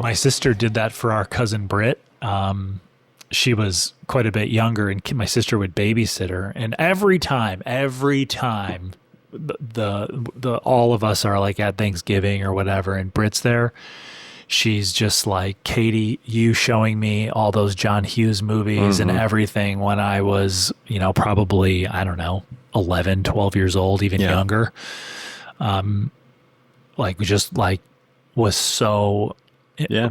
My sister did that for our cousin Britt. She was quite a bit younger, and my sister would babysit her. And every time, the all of us are like at Thanksgiving or whatever, and Britt's there. She's just like, Katie, you showing me all those John Hughes movies and everything when I was, probably, I don't know, 11, 12 years old, even younger. Was so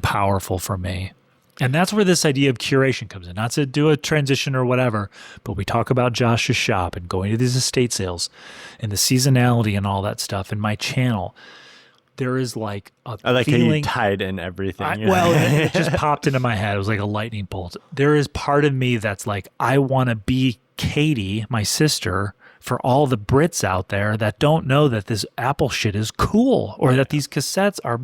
powerful for me. And that's where this idea of curation comes in. Not to do a transition or whatever, but we talk about Josh's shop and going to these estate sales and the seasonality and all that stuff. And my channel, there is like a I like feeling, how you tied in everything. It just popped into my head. It was like a lightning bolt. There is part of me that's like, I want to be Katie, my sister, for all the Brits out there that don't know that this Apple shit is cool, or that these cassettes are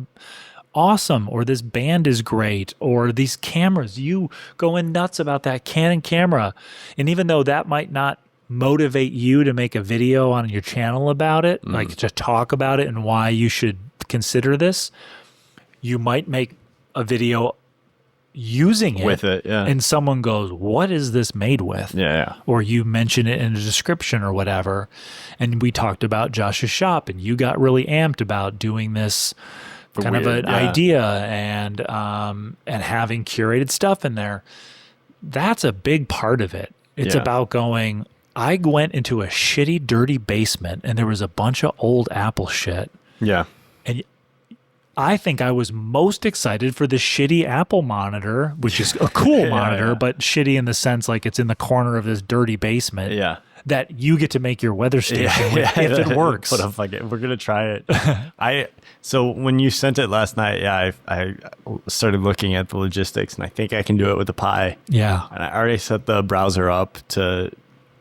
awesome, or this band is great, or these cameras, you going nuts about that Canon camera. And even though that might not motivate you to make a video on your channel about it, like to talk about it and why you should consider this, you might make a video using it with it, and someone goes, what is this made with? Or you mention it in a description or whatever. And we talked about Josh's shop, and you got really amped about doing this kind of an idea and having curated stuff in there. That's a big part of it. It's about going, I went into a shitty, dirty basement and there was a bunch of old Apple shit. Yeah. And I think I was most excited for the shitty Apple monitor, which is a cool monitor, but shitty in the sense like it's in the corner of this dirty basement. Yeah. That you get to make your weather station with, if it works. But fuck it, we're gonna try it. So when you sent it last night, I started looking at the logistics, and I think I can do it with the Pi. Yeah. And I already set the browser up to,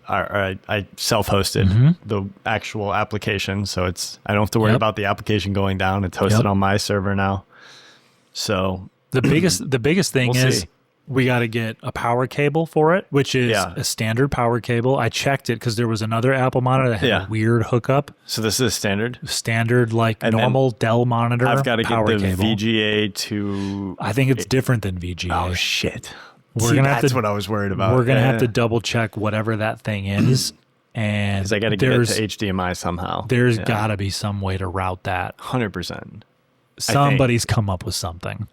I self-hosted the actual application, so I don't have to worry about the application going down. It's hosted on my server now. So the biggest thing is, we got to get a power cable for it, which is a standard power cable. I checked it because there was another Apple monitor that had a weird hookup. So this is standard like normal Dell monitor. I've got to get the cable. VGA to. I think it's different than VGA. Oh shit! That's what I was worried about. We're gonna have to double check whatever that thing is, and because I got to get it to HDMI somehow. There's got to be some way to route that. 100%. Somebody's come up with something.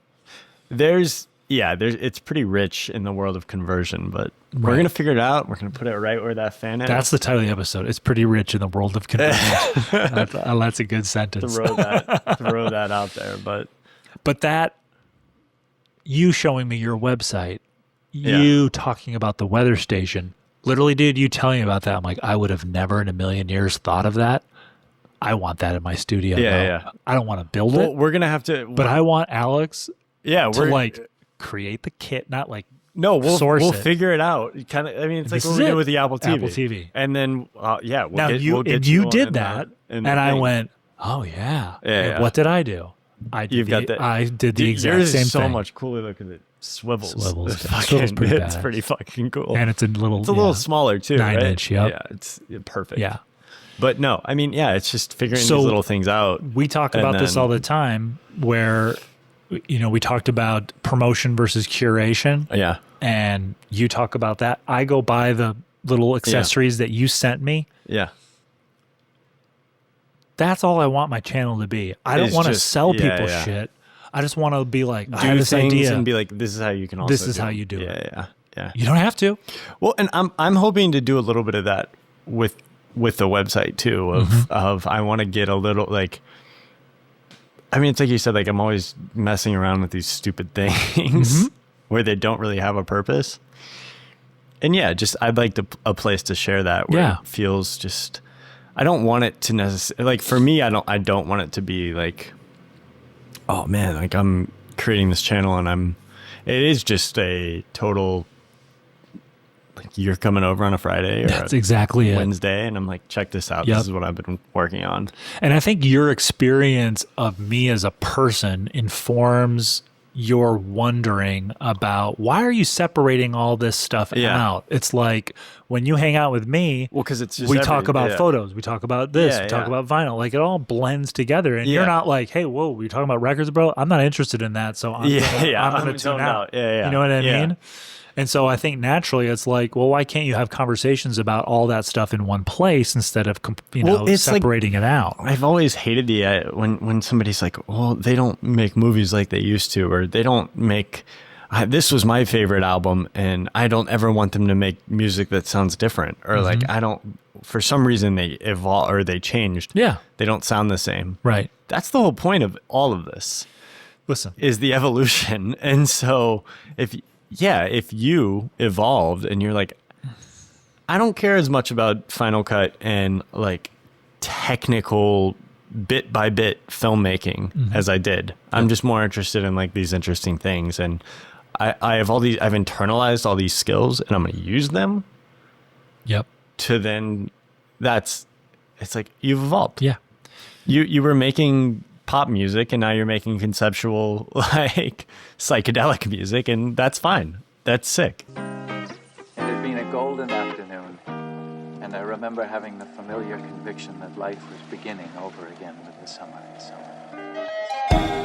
It's pretty rich in the world of conversion, but we're going to figure it out. We're going to put it right where that fan is. That's the title of the episode. It's pretty rich in the world of conversion. That's a good sentence. Throw that out there. But that, you showing me your website, you talking about the weather station, literally, dude, you telling me about that. I'm like, I would have never in a million years thought of that. I want that in my studio. I don't want to build it. We're going to have to. But I want Alex to create the kit, not like we'll figure it out. Kind of, I mean, it's like what we did with the Apple TV. And then you did that, and I went, oh yeah. What did I do? I did the exact yours same is so thing. much cooler. Look at it, swivels. It's pretty fucking cool, and it's a little smaller too, 9-inch. Yeah, it's perfect. Yeah. But no, I mean, it's just figuring these little things out. We talk about this all the time, where we talked about promotion versus curation. Yeah. And you talk about that. I go buy the little accessories that you sent me. Yeah. That's all I want my channel to be. I don't want to sell people shit. I just want to be like, I have this idea and be like, this is how you can also This is how you do it. Yeah. You don't have to. Well, and I'm hoping to do a little bit of that with the website too, of I want to get a little like, I mean, it's like you said, like I'm always messing around with these stupid things where they don't really have a purpose. And I'd like a place to share that where it feels just, I don't want it to necessarily, like for me, I don't want it to be like, oh man, like I'm creating this channel and it is just a total, like you're coming over on a Friday or that's exactly Wednesday, and I'm like, check this out. This is what I've been working on. And I think your experience of me as a person informs you're wondering about why are you separating all this stuff Yeah. out? It's like when you hang out with me, Well, because it's just we talk about yeah. photos, we talk about this, Yeah, we talk yeah. about vinyl. Like it all blends together, and you're Yeah. not like, hey, whoa, we talking about records, bro? I'm not interested in that, so I'm gonna tune zoned out. Yeah, yeah. You know what I Yeah. mean? And so I think naturally it's like, well, why can't you have conversations about all that stuff in one place instead of Well, it's like- separating it out? I've always hated the when somebody's like, "Well, they don't make movies like they used to," or they don't make. This was my favorite album, and I don't ever want them to make music that sounds different, or like I don't. For some reason, they evolve or they changed. Yeah, They don't sound the same. right. That's the whole point of all of this. Listen, Is the evolution, and so if you evolved and you're like, I don't care as much about Final Cut and like technical bit by bit filmmaking as I did. I'm just more interested in like these interesting things, and I have I've internalized all these skills, and I'm going to use them yep, to then it's like you've evolved. yeah. You were making pop music, and now you're making conceptual like psychedelic music, and that's fine. That's sick. It had been a golden afternoon, and I remember having the familiar conviction that life was beginning over again with the summer and summer.